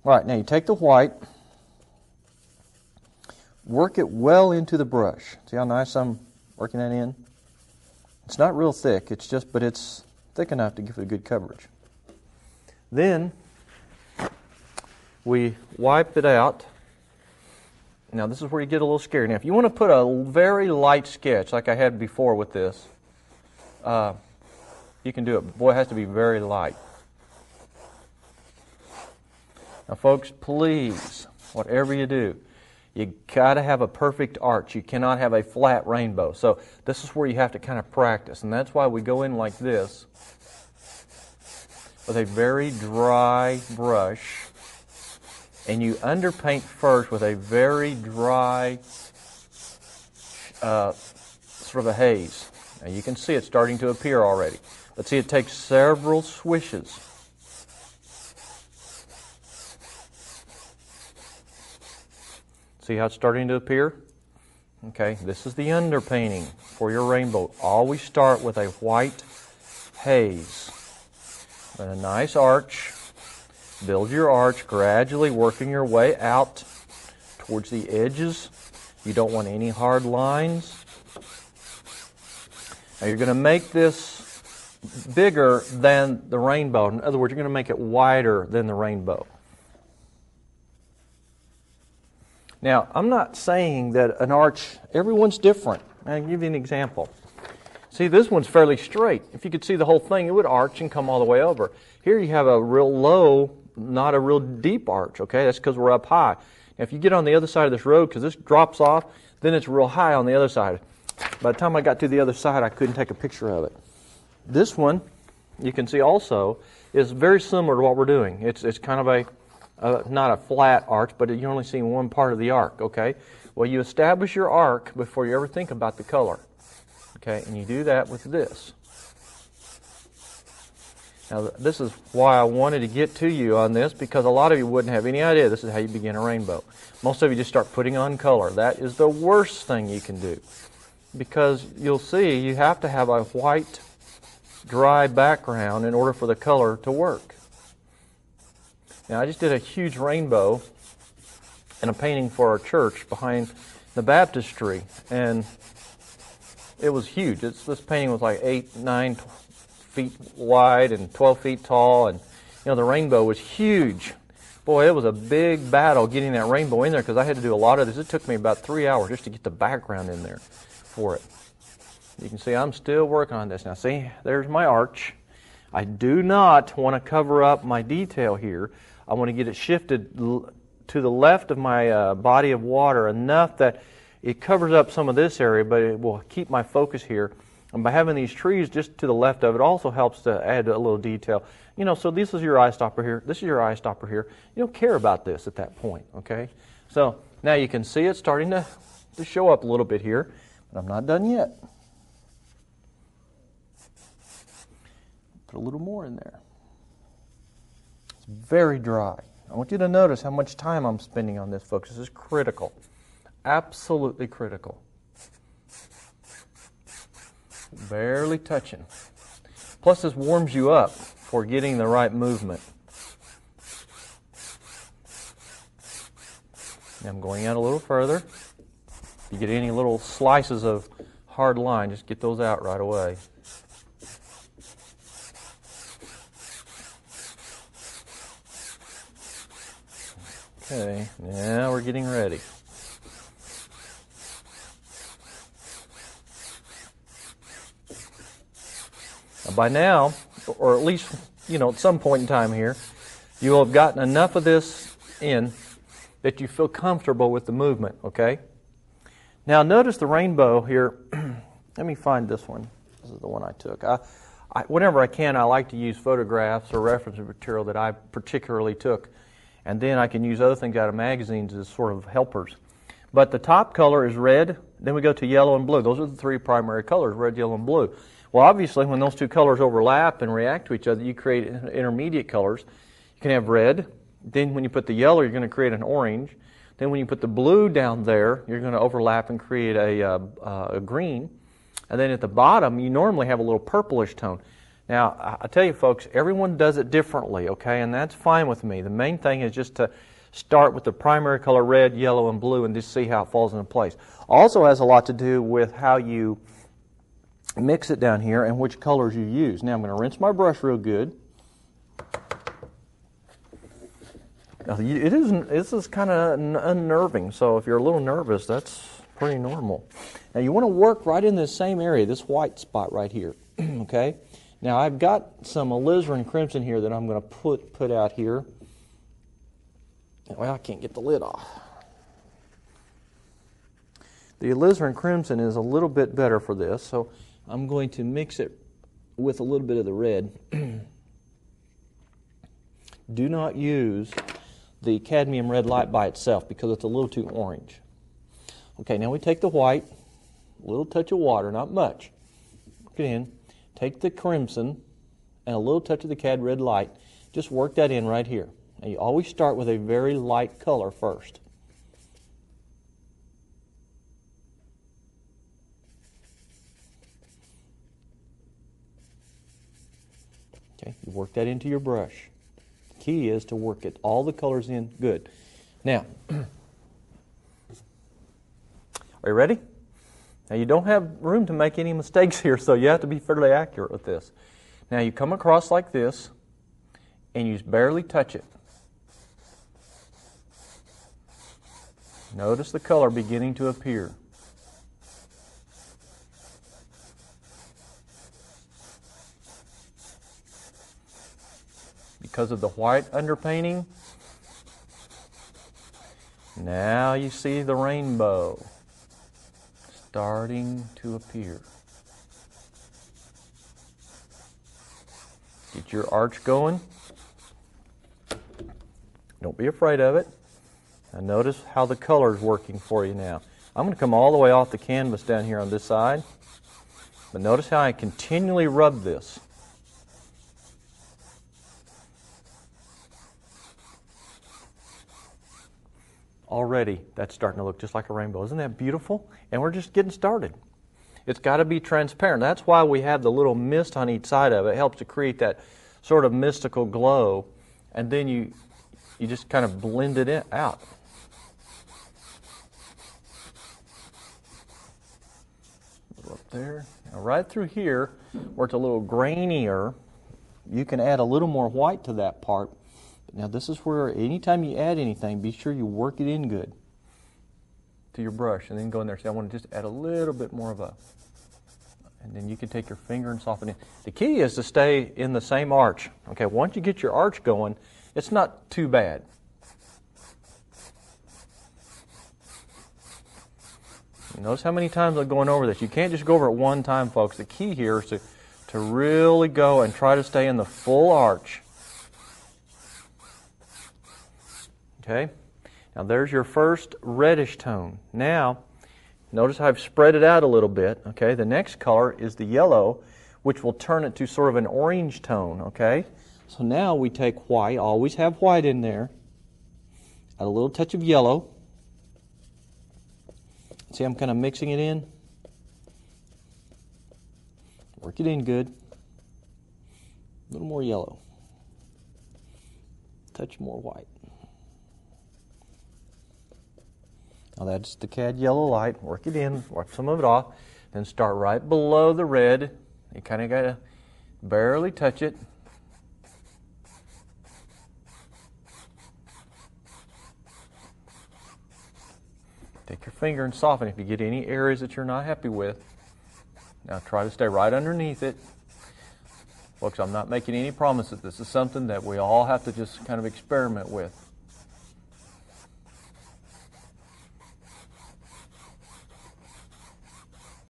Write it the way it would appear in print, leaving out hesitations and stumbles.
All right, now you take the white, work it well into the brush. See how nice I'm working that in? It's not real thick, but it's thick enough to give it a good coverage. Then we wipe it out. Now this is where you get a little scary. Now if you want to put a very light sketch like I had before with this, you can do it. Boy, it has to be very light. Now folks, please, whatever you do, you got to have a perfect arch. You cannot have a flat rainbow. So this is where you have to kind of practice. And that's why we go in like this with a very dry brush. And you underpaint first with a very dry sort of a haze. Now you can see it starting to appear already. But see, it takes several swishes. See how it's starting to appear? Okay, this is the underpainting for your rainbow. Always start with a white haze and a nice arch. Build your arch, gradually working your way out towards the edges. You don't want any hard lines. Now you're going to make this bigger than the rainbow. In other words, you're going to make it wider than the rainbow. Now, I'm not saying that an arch, everyone's different. I'll give you an example. See, this one's fairly straight. If you could see the whole thing, it would arch and come all the way over. Here you have a real low, not a real deep arch, okay? That's because we're up high. Now, if you get on the other side of this road, because this drops off, then it's real high on the other side. By the time I got to the other side, I couldn't take a picture of it. This one, you can see also, is very similar to what we're doing. It's kind of not a flat arch, but you're only seeing one part of the arc, okay? Well, you establish your arc before you ever think about the color, okay? And you do that with this. Now, this is why I wanted to get to you on this, because a lot of you wouldn't have any idea this is how you begin a rainbow. Most of you just start putting on color. That is the worst thing you can do, because you'll see you have to have a white, dry background in order for the color to work. Now, I just did a huge rainbow in a painting for our church behind the baptistry, and it was huge. This painting was like 8, 9 feet wide and 12 feet tall, and the rainbow was huge. Boy, it was a big battle getting that rainbow in there, because I had to do a lot of this. It took me about 3 hours just to get the background in there for it. You can see I'm still working on this. Now see, there's my arch. I do not want to cover up my detail here. I want to get it shifted to the left of my body of water enough that it covers up some of this area, but it will keep my focus here. And by having these trees just to the left of it also helps to add a little detail. So this is your eye stopper here. This is your eye stopper here. You don't care about this at that point, okay? So now you can see it starting to show up a little bit here, but I'm not done yet. Put a little more in there. It's very dry. I want you to notice how much time I'm spending on this, folks. This is critical. Absolutely critical. Barely touching. Plus, this warms you up for getting the right movement. Now I'm going out a little further. If you get any little slices of hard line, just get those out right away. Okay, now we're getting ready. Now by now, or at least, at some point in time here, you will have gotten enough of this in that you feel comfortable with the movement, okay? Now notice the rainbow here. Let me find this one. This is the one I took. Whenever I can, I like to use photographs or reference material that I particularly took. And then I can use other things out of magazines as sort of helpers. But the top color is red. Then we go to yellow and blue. Those are the three primary colors, red, yellow, and blue. Well, obviously, when those two colors overlap and react to each other, you create intermediate colors. You can have red. Then when you put the yellow, you're going to create an orange. Then when you put the blue down there, you're going to overlap and create a green. And then at the bottom, you normally have a little purplish tone. Now, I tell you folks, everyone does it differently, okay, and that's fine with me. The main thing is just to start with the primary color, red, yellow, and blue, and just see how it falls into place. Also has a lot to do with how you mix it down here and which colors you use. Now I'm going to rinse my brush real good. Now, this is kind of unnerving, so if you're a little nervous, that's pretty normal. Now you want to work right in this same area, this white spot right here, okay? Now I've got some alizarin crimson here that I'm going to put out here. Well, I can't get the lid off. The alizarin crimson is a little bit better for this, so I'm going to mix it with a little bit of the red. Do not use the cadmium red light by itself because it's a little too orange. Okay, now we take the white, a little touch of water, not much. Put it in. Take the crimson and a little touch of the cad red light. Just work that in right here. Now you always start with a very light color first. Okay, you work that into your brush. The key is to work it all the colors in good. Now, are you ready? Now you don't have room to make any mistakes here, so you have to be fairly accurate with this. Now you come across like this, and you just barely touch it. Notice the color beginning to appear. Because of the white underpainting, now you see the rainbow starting to appear. Get your arch going. Don't be afraid of it. Now notice how the color is working for you now. I'm going to come all the way off the canvas down here on this side. But notice how I continually rub this. Already, that's starting to look just like a rainbow. Isn't that beautiful? And we're just getting started. It's got to be transparent. That's why we have the little mist on each side of it. It helps to create that sort of mystical glow. And then you just kind of blend it out. Up there. Now right through here, where it's a little grainier, you can add a little more white to that part. Now this is where anytime you add anything, be sure you work it in good to your brush and then go in there and say, I want to just add a little bit more of a, and then you can take your finger and soften it. The key is to stay in the same arch. Okay, once you get your arch going, it's not too bad. You notice how many times I'm going over this. You can't just go over it one time, folks. The key here is to really go and try to stay in the full arch. Okay, now there's your first reddish tone. Now, notice how I've spread it out a little bit. Okay, the next color is the yellow, which will turn it to sort of an orange tone. Okay, so now we take white, always have white in there, add a little touch of yellow. See, I'm kind of mixing it in. Work it in good. A little more yellow. Touch more white. Now that's the cad yellow light. Work it in, work some of it off. Then start right below the red. You kind of got to barely touch it. Take your finger and soften if you get any areas that you're not happy with. Now try to stay right underneath it. Folks, I'm not making any promises. This is something that we all have to just kind of experiment with.